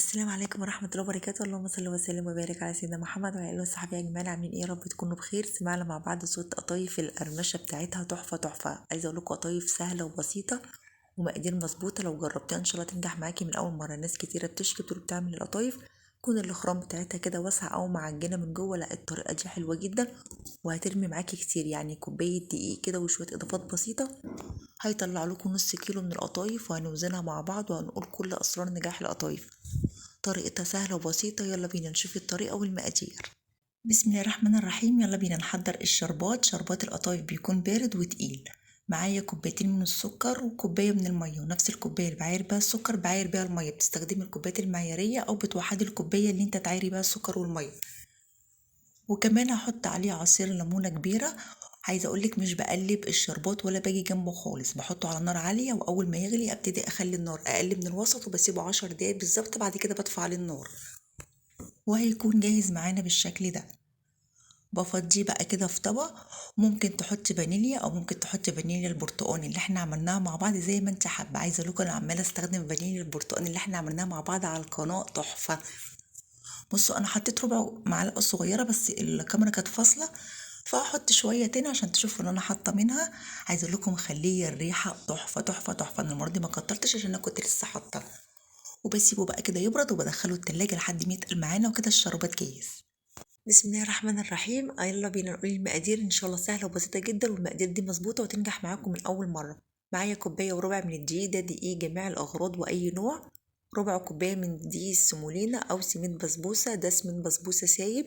السلام عليكم ورحمة الله وبركاته. اللهم صل وسلم وبارك على سيدنا محمد وعلى اله وصحبه اجمعين. عاملين ايه؟ يا رب تكونوا بخير. سمعنا مع بعض صوت قطايف القرمشة بتاعتها تحفة تحفة. عايزة اقول لكم قطايف سهلة وبسيطة ومقادير مظبوطة، لو جربتيها ان شاء الله تنجح معاكي من اول مرة. ناس كتيرة بتشكي بتقول بتعمل القطايف تكون الاخرام بتاعتها كده واسعة او معجنة من جوه. لا، الطريقة دي حلوة جدا وهترمي معاكي كتير، يعني كوباية دقيق كده وشوية اضافات بسيطة هيطلع لكم نص كيلو من القطايف، وهنوزنها مع بعض وهنقول كل اسرار نجاح القطايف. طريقتها سهلة وبسيطة. يلا بينا نشوف الطريقة والمقادير. بسم الله الرحمن الرحيم. يلا بينا نحضر الشربات. شربات القطايف بيكون بارد وتقيل. معايا كوبايتين من السكر وكوباية من المية، ونفس الكوباية اللي بعاير بيها السكر بعاير بيها المية. بتستخدمي الكوبايات المعيارية أو بتوحدي الكوباية اللي انت تعايري بيها السكر والمية. وكمان هحط عليه عصير ليمونة كبيرة. عايزة اقولك مش بقلب الشربات ولا باجي جنبه خالص، بحطه على نار عالية واول ما يغلي ابتدي اخلي النار اقل من الوسط وبسيبه 10 دقايق بالظبط. بعد كده بدفع عليه النار وهيكون جاهز معانا بالشكل ده. بفضيه بقى كده في طبق. ممكن تحطي فانيليا او ممكن تحطي فانيليا البرتقاني اللي احنا عملناها مع بعض زي ما انت حابه. عايزه اقول انا عماله استخدم فانيليا البرتقاني اللي احنا عملناها مع بعض على القناه تحفه. بصوا انا حطيت ربع معلقه صغيره بس الكاميرا كانت فاصله، فاحط شويه تاني عشان تشوفوا ان انا حاطه منها. عايزه اقول لكم مخليه الريحه تحفه تحفه تحفه. انا المره دي ما كترتش عشان انا كنت لسه حاطه. وبسيبه بقى كده يبرد وبدخله التلاجة لحد ما يتقل معانا، وكده الشربات جاهز. بسم الله الرحمن الرحيم. يلا بينا نقول المقادير. ان شاء الله سهله وبسيطه جدا، والمقادير دي مظبوطه وتنجح معاكم من اول مره. معايا كوبايه وربع من الدقيق، ده دقيق جميع الاغراض واي نوع. ربع كوبايه من دقيق السمولينا او سمين بسبوسه، ده سمين بسبوسه سايب.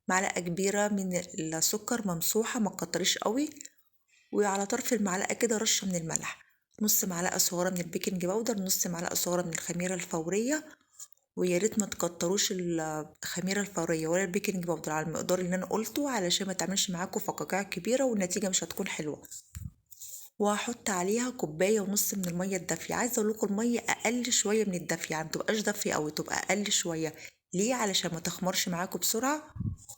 معلقه كبيره من السكر ممسوحه، ما تكتريش قوي. وعلى طرف المعلقه كده رشه من الملح. نص معلقه صغيره من البيكنج باودر، نص معلقه صغيره من الخميره الفوريه. ويا ريت ما تكتروش الخميره الفوريه ولا البيكنج باودر على المقدار اللي انا قلته، علشان ما تعملش معاكم فقاقيع كبيره والنتيجه مش هتكون حلوه. وهحط عليها كوبايه ونص من الميه الدافيه. عايزه اقول لكم الميه اقل شويه من الدافيه، يعني متبقاش دافيه قوي، تبقى اقل شويه. ليه؟ علشان ما تخمرش معاكم بسرعه،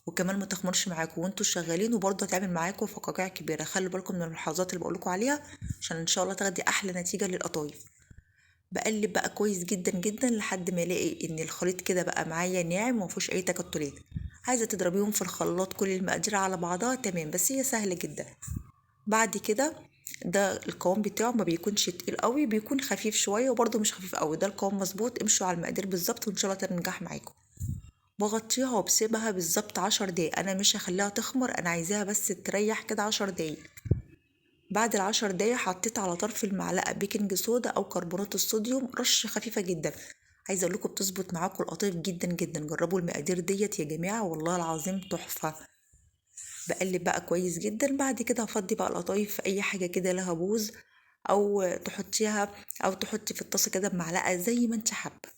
وكمان ما تخمرش معاكم وانتوا شغالين، وبرضه هتعمل معاكم فقاقيع كبيره. خلوا بالكم من الملاحظات اللي بقولكم عليها عشان ان شاء الله تاخدي احلى نتيجه للقطايف. بقلب بقى كويس جدا جدا لحد ما الاقي ان الخليط كده بقى معايا ناعم ومفيهوش اي تكتلات. عايزه تضربيهم في الخلاط كل المقادير على بعضها تمام، بس هي سهله جدا. بعد كده ده القوام بتاعه ما بيكونش تقيل قوي، بيكون خفيف شويه وبرده مش خفيف قوي. ده القوام مظبوط. امشوا على المقادير بالظبط وان شاء الله تنجح معاكم. بغطيها وبسيبها بالظبط 10 دقايق. انا مش هخليها تخمر، انا عايزاها بس تريح كده 10 دقايق. بعد ال10 دقايق حطيت على طرف المعلقة بيكنج صودا أو كربونات الصوديوم، رشة خفيفة جدا. عايزة أقولكم بتظبط معاكم القطايف جدا جدا. جربوا المقادير ديت يا جماعة، والله العظيم تحفة. بقلب بقى كويس جدا. بعد كده هفضي بقى القطايف في أي حاجة كده لها بوز، أو تحطيها أو تحطي في الطاسة كده بمعلقة زي ما انت حابة.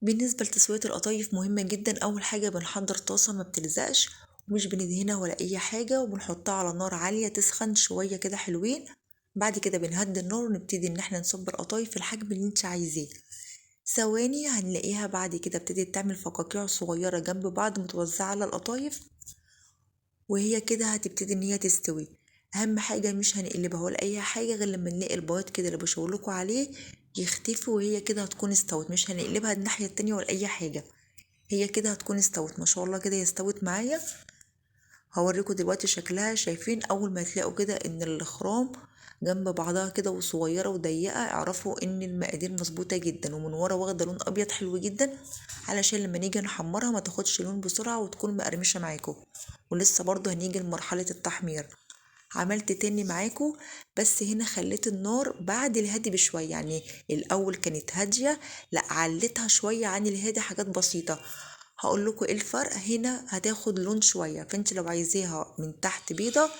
بالنسبة لتسوية القطايف مهمة جدا. أول حاجة بنحضر طاسة ما بتلزقش ومش بندهنها ولا أي حاجة، وبنحطها على نار عالية تسخن شوية كده حلوين. بعد كده بنهدي النار ونبتدي إن احنا نصب القطايف في الحجم اللي انت عايزاه. ثواني هنلاقيها بعد كده ابتدت تعمل فقاقيع صغيرة جنب بعض متوزعة على القطايف، وهي كده هتبتدي إن هي تستوي. أهم حاجة مش هنقلبها ولا أي حاجة غير لما نلاقي البياض كده اللي بشاورلكوا عليه يختفي، وهي كده هتكون استوت. مش هنقلبها الناحية التانية ولا أي حاجة، هي كده هتكون استوت. ما شاء الله كده هي استوت معايا. هوريكم دلوقتي شكلها. شايفين اول ما تلاقوا كده ان الاخرام جنب بعضها كده وصغيره وضيقه، اعرفوا ان المقادير مظبوطه جدا. ومن ورا واخده لون ابيض حلو جدا، علشان لما نيجي نحمرها ما تاخدش لون بسرعه وتكون مقرمشه معاكم. ولسه برضو هنيجي لمرحله التحمير. عملت تاني معاكم، بس هنا خليت النار بعد الهادي بشويه. يعني الاول كانت هاديه، لا علتها شويه عن الهادي حاجات بسيطه. هقول لكم ايه الفرق. هنا هتاخد لون شويه، فانت لو عايزاها من تحت بيضه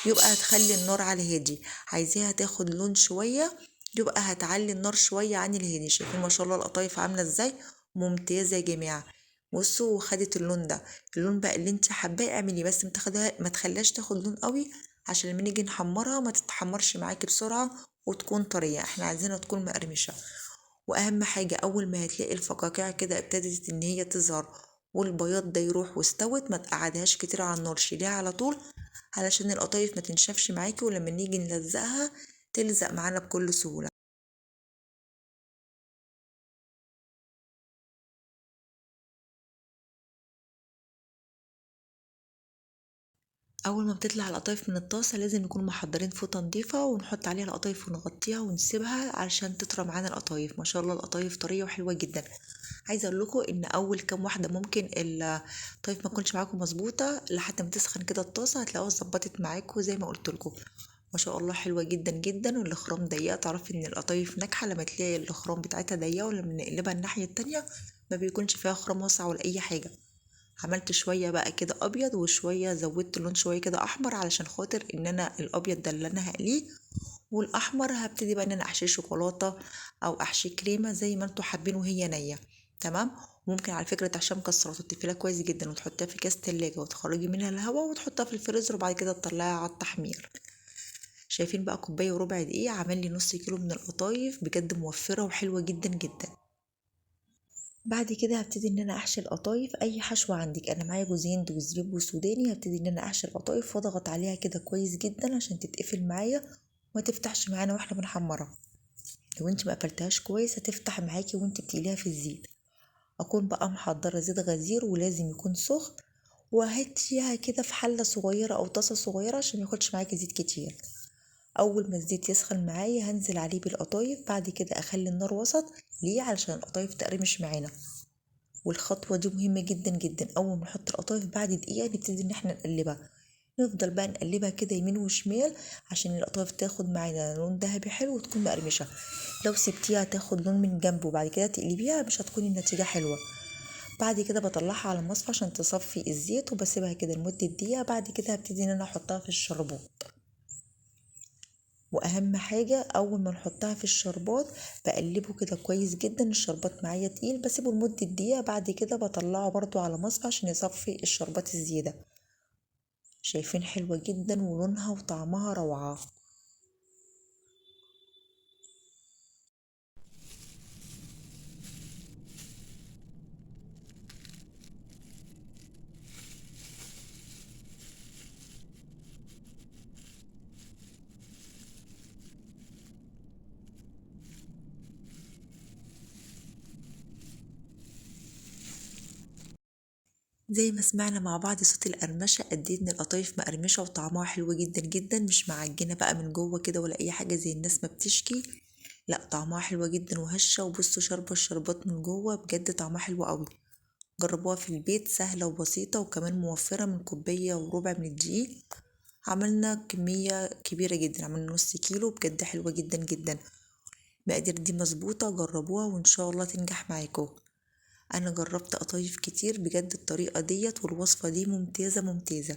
يبقى هتخلي النار على هادي. عايزاها تاخد لون شويه يبقى هتعلي النار شويه عن الهادي. شايفين ما شاء الله القطايف عامله ازاي؟ ممتازه يا جماعه. بصوا خدت اللون ده. اللون بقى اللي انت حباه اعملي، بس ما تخليهاش تاخد لون قوي عشان لما نيجي نحمرها ما تتحمرش معاكي بسرعه وتكون طريه. احنا عايزينها تكون مقرمشه. واهم حاجة اول ما هتلاقي الفقاقيع كده ابتدت ان هي تظهر والبياض ده يروح واستوت، ما تقعدهاش كتير على النار، شيليها على طول علشان القطايف ما تنشفش معاكي، ولما نيجي نلزقها تلزق معانا بكل سهولة. اول ما بتطلع القطايف من الطاسه لازم نكون محضرين فوطه نضيفه ونحط عليها القطايف ونغطيها ونسيبها علشان تطرى معانا القطايف. ما شاء الله القطايف طريه وحلوه جدا. عايزه اقول لكم ان اول كام واحده ممكن القطايف ما تكونش معاكم مظبوطه، لحد ما تسخن كده الطاسه هتلاقوها ظبطت معاكم زي ما قلت لكم. ما شاء الله حلوه جدا جدا. والاخرام ضيقه، تعرفي ان القطايف ناجحه لما تلاقي الاخرام بتاعتها ضيقه، ولما نقلبها الناحيه التانية ما بيكونش فيها خرام واسعه ولا اي حاجه. عملت شويه بقى كده ابيض وشويه زودت اللون شويه كده احمر، علشان خاطر ان انا الابيض ده اللي انا هقليه، والاحمر هبتدي بقى ان انا احشيه شوكولاته او احشيه كريمه زي ما انتوا حابين وهي نيه. تمام. ممكن على فكره تحشيها مكسرات وتقفلها كويس جدا وتحطها في كاس تلاجة وتخرجي منها الهواء وتحطها في الفريزر، وبعد كده تطلعيها على التحمير. شايفين بقى كوبايه وربع دقيقه عمل لي نص كيلو من القطايف، بجد موفره وحلوه جدا جدا. بعد كده هبتدي ان انا احشي القطايف اي حشوه عندك. انا معايا جوز هند وزبيب وسوداني، هبتدي ان انا احشي القطايف واضغط عليها كده كويس جدا عشان تتقفل معايا وما تفتحش معانا واحنا بنحمرها. لو انت ما قفلتهاش كويس هتفتح معاكي وانت بتقليها في الزيت. اكون بقى محضره زيت غزير ولازم يكون سخن، وهاتيها كده في حله صغيره او طاسه صغيره عشان ما ياخدش معاكي زيت كتير. اول ما الزيت يسخن معايا هنزل عليه بالقطايف، بعد كده اخلي النار وسط. ليه؟ علشان القطايف تقرمش معانا. والخطوة دي مهمة جدا جدا. أول ما نحط القطايف بعد دقيقة نبتدي إن احنا نقلبها، نفضل بقى نقلبها كده يمين وشمال عشان القطايف تاخد معانا لون ذهبي حلو وتكون مقرمشة. لو سبتيها تاخد لون من جنب وبعد كده تقلبيها مش هتكون النتيجة حلوة. بعد كده بطلعها على المصفى عشان تصفي الزيت وبسيبها كده لمدة دقيقة. بعد كده هبتدي ان انا احطها في الشربات. واهم حاجة اول ما نحطها في الشربات بقلبه كده كويس جدا. الشربات معايا تقيل بسيبه لمدة دقيقة، بعد كده بطلعه برضو على مصفى عشان يصفي الشربات الزيادة. شايفين حلوة جدا ولونها وطعمها روعة. زي ما سمعنا مع بعض صوت القرمشة قد ايه ان القطايف مقرمشة وطعمها حلو جدا جدا، مش معجنة بقى من جوه كده ولا اي حاجة زي الناس ما بتشكي. لا طعمها حلوة جدا وهشة، وبصوا شاربة الشربات من جوه، بجد طعمها حلو قوي. جربوها في البيت، سهلة وبسيطة وكمان موفرة من كوباية وربع من الدقيق. عملنا كمية كبيرة جدا، عملنا نص كيلو، بجد حلوة جدا جدا. المقادير دي مظبوطة، جربوها وان شاء الله تنجح معاكم. انا جربت قطايف كتير بجد، الطريقة ديت والوصفة دي ممتازة ممتازة.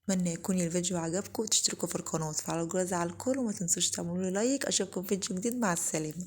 اتمنى يكون الفيديو عجبكم وتشتركوا في القناة وتفعلوا الجرس على الكل وما تنسوش تعملوا لي لايك. اشوفكم في فيديو جديد، مع السلامة.